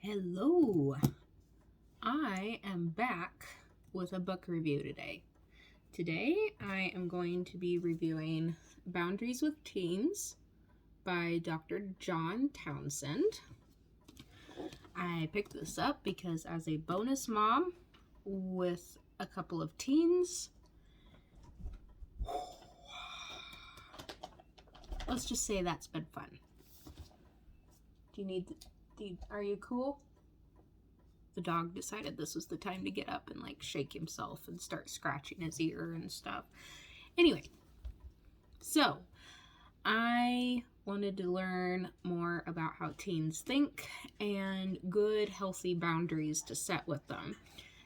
Hello, I am back with a book review today. Today I am going to be reviewing Boundaries with Teens by Dr. John Townsend. I picked this up because as a bonus mom with a couple of teens, let's just say that's been fun. Are you cool? The dog decided this was the time to get up and shake himself and start scratching his ear and stuff. Anyway, so I wanted to learn more about how teens think and good, healthy boundaries to set with them.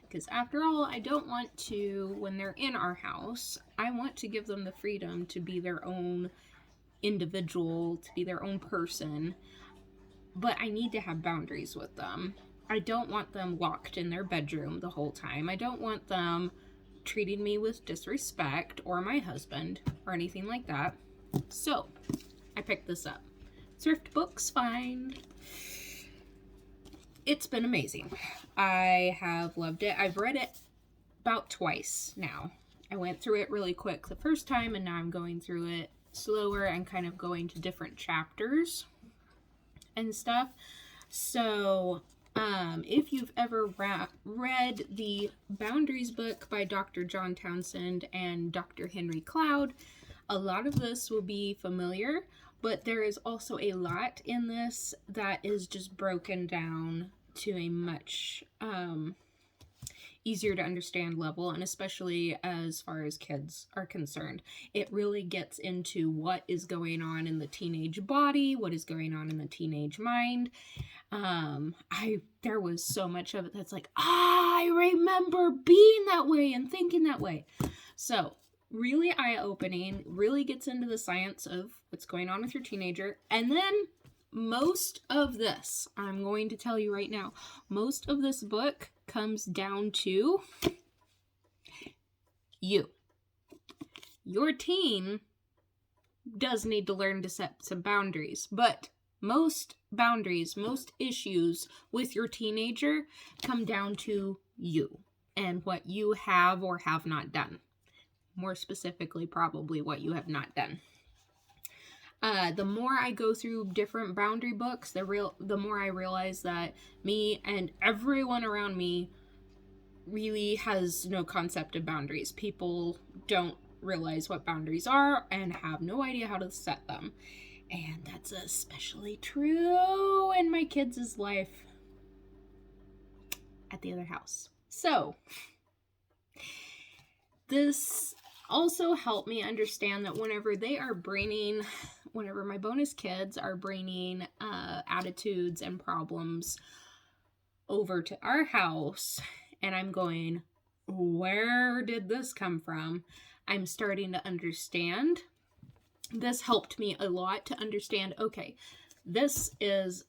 Because after all, I don't want to, when they're in our house, I want to give them the freedom to be their own individual, to be their own person, but I need to have boundaries with them. I don't want them locked in their bedroom the whole time. I don't want them treating me with disrespect or my husband or anything like that. So, I picked this up. Thrift Books Find. It's been amazing. I have loved it. I've read it about twice now. I went through it really quick the first time, and now I'm going through it slower and kind of going to different chapters and stuff. So, if you've ever read the Boundaries book by Dr. John Townsend and Dr. Henry Cloud, a lot of this will be familiar, but there is also a lot in this that is just broken down to a much easier to understand level, and especially as far as kids are concerned. It really gets into what is going on in the teenage body, what is going on in the teenage mind. There was so much of it that's I remember being that way and thinking that way. So, really eye-opening, really gets into the science of what's going on with your teenager. And then most of this, I'm going to tell you right now, most of this book comes down to you. Your teen does need to learn to set some boundaries, but most boundaries, most issues with your teenager come down to you and what you have or have not done. More specifically, probably what you have not done. The more I go through different boundary books, the more I realize that me and everyone around me really has no concept of boundaries. People don't realize what boundaries are and have no idea how to set them. And that's especially true in my kids' life at the other house. So, this also helped me understand that whenever my bonus kids are bringing attitudes and problems over to our house, and I'm going, where did this come from? I'm starting to understand. This helped me a lot to understand, okay, this is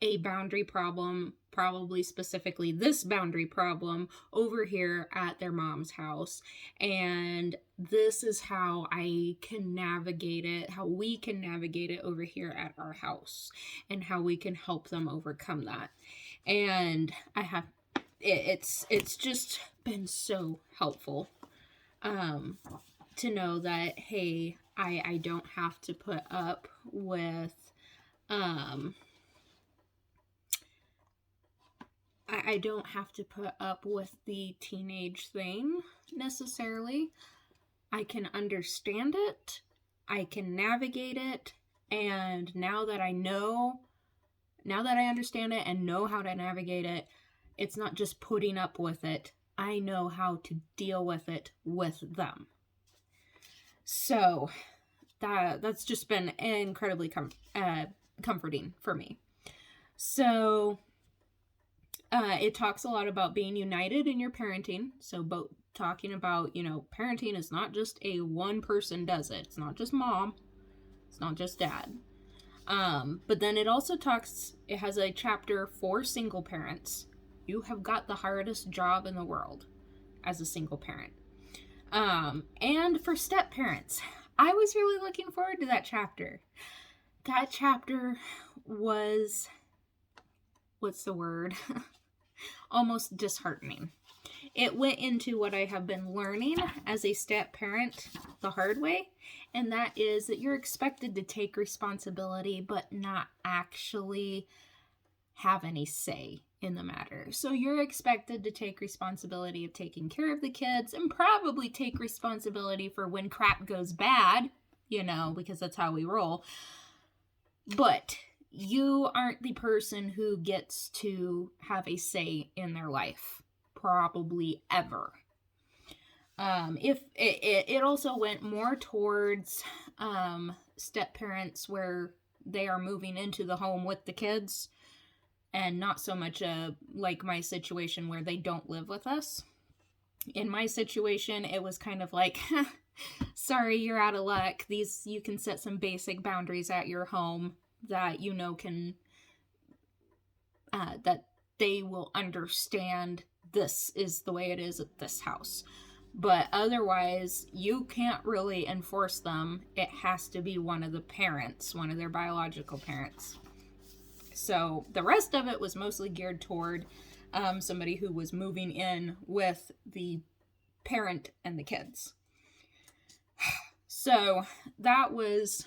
a boundary problem, probably specifically this boundary problem over here at their mom's house. And this is how I can navigate it, how we can navigate it over here at our house, and how we can help them overcome that. And it's just been so helpful to know that, hey, I don't have to put up with I don't have to put up with the teenage thing necessarily. I can understand it, I can navigate it, and now that I understand it and know how to navigate it, it's not just putting up with it. I know how to deal with it with them. So that's just been incredibly comforting for me. So it talks a lot about being united in your parenting. So both talking about, parenting is not just a one person does it. It's not just mom. It's not just dad. But then it also it has a chapter for single parents. You have got the hardest job in the world as a single parent. And for step parents, I was really looking forward to that chapter. That chapter was what's the word? Almost disheartening. It went into what I have been learning as a step parent the hard way, and that is that you're expected to take responsibility but not actually have any say in the matter. So you're expected to take responsibility of taking care of the kids and probably take responsibility for when crap goes bad, because that's how we roll. But you aren't the person who gets to have a say in their life, probably ever. If it also went more towards step parents where they are moving into the home with the kids, and not so much like my situation where they don't live with us. In my situation, it was kind of like, sorry, you're out of luck. You can set some basic boundaries at your home that can that they will understand. This is the way it is at this house. But otherwise, you can't really enforce them. It has to be one of the parents, one of their biological parents. So the rest of it was mostly geared toward somebody who was moving in with the parent and the kids. So that was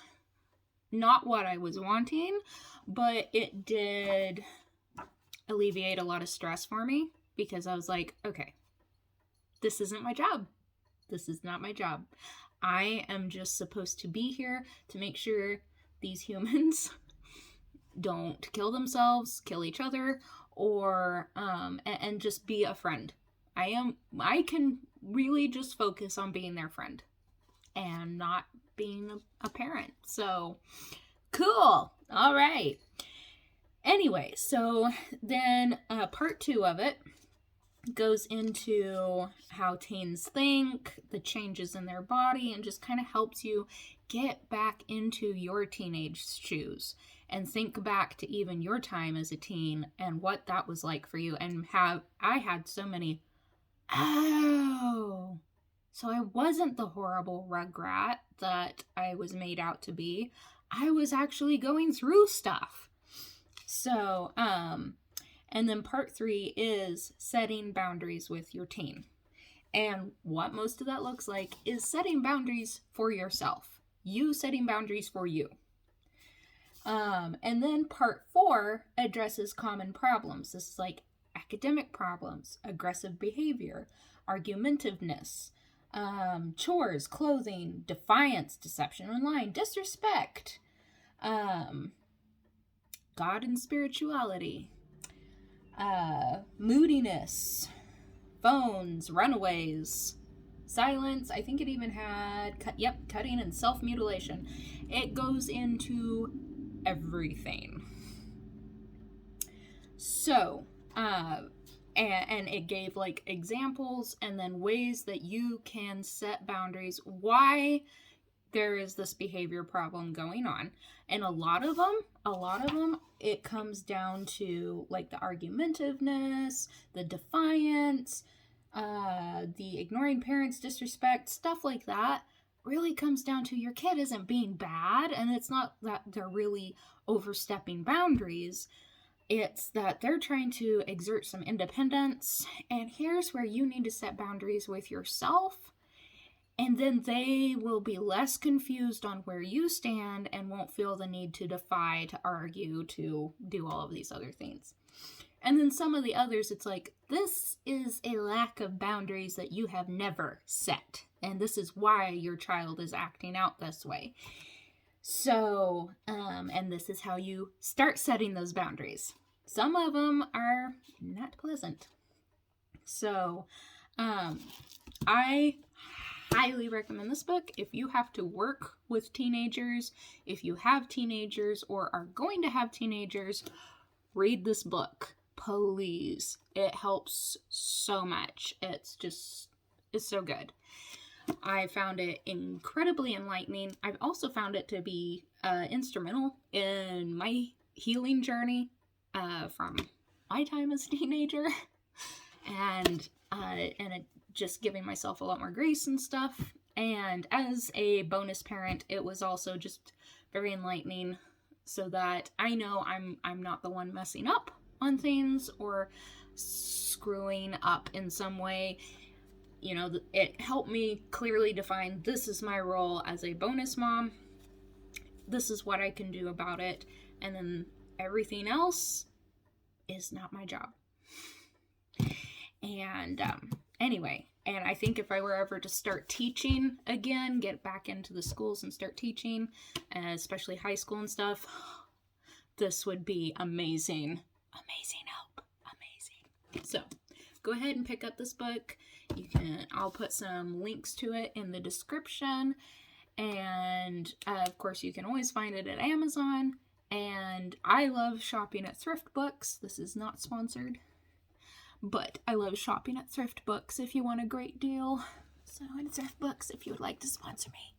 not what I was wanting, but it did alleviate a lot of stress for me, because I was like, okay, this isn't my job. This is not my job. I am just supposed to be here to make sure these humans don't kill themselves, kill each other, or and just be a friend. I can really just focus on being their friend and not being a parent. So cool. All right. Anyway, so then part 2 of it goes into how teens think, the changes in their body, and just kind of helps you get back into your teenage shoes and think back to even your time as a teen and what that was like for you, and how I had so many, so I wasn't the horrible rugrat that I was made out to be. I was actually going through stuff. So, and then part 3 is setting boundaries with your teen. And what most of that looks like is setting boundaries for yourself. You setting boundaries for you. And then part 4 addresses common problems. This is like academic problems, aggressive behavior, argumentiveness, chores, clothing, defiance, deception online, disrespect, God and spirituality, moodiness, phones, runaways, silence. I think it even had, cutting and self-mutilation. It goes into everything. So, and it gave like examples and then ways that you can set boundaries, why there is this behavior problem going on. And a lot of them, it comes down to like the argumentiveness, the defiance, the ignoring parents, disrespect, stuff like that. Really comes down to your kid isn't being bad, and it's not that they're really overstepping boundaries. It's that they're trying to exert some independence, and here's where you need to set boundaries with yourself, and then they will be less confused on where you stand and won't feel the need to defy, to argue, to do all of these other things. And then some of the others, it's like, this is a lack of boundaries that you have never set. And this is why your child is acting out this way. So, and this is how you start setting those boundaries. Some of them are not pleasant. So, I highly recommend this book if you have to work with teenagers, if you have teenagers or are going to have teenagers, read this book. Please. It helps so much. It's so good. I found it incredibly enlightening. I've also found it to be instrumental in my healing journey from my time as a teenager, and it just giving myself a lot more grace and stuff. And as a bonus parent, it was also just very enlightening, so that I know I'm not the one messing up. on things or screwing up in some way. You know, it helped me clearly define, this is my role as a bonus mom. This is what I can do about it. And then everything else is not my job. And anyway, and I think if I were ever to start teaching again, get back into the schools and start teaching, especially high school and stuff, this would be amazing. Amazing help. Amazing. So go ahead and pick up this book. I'll put some links to it in the description. And of course, you can always find it at Amazon. And I love shopping at thrift books. This is not sponsored. But I love shopping at thrift books if you want a great deal. So in thrift books if you would like to sponsor me.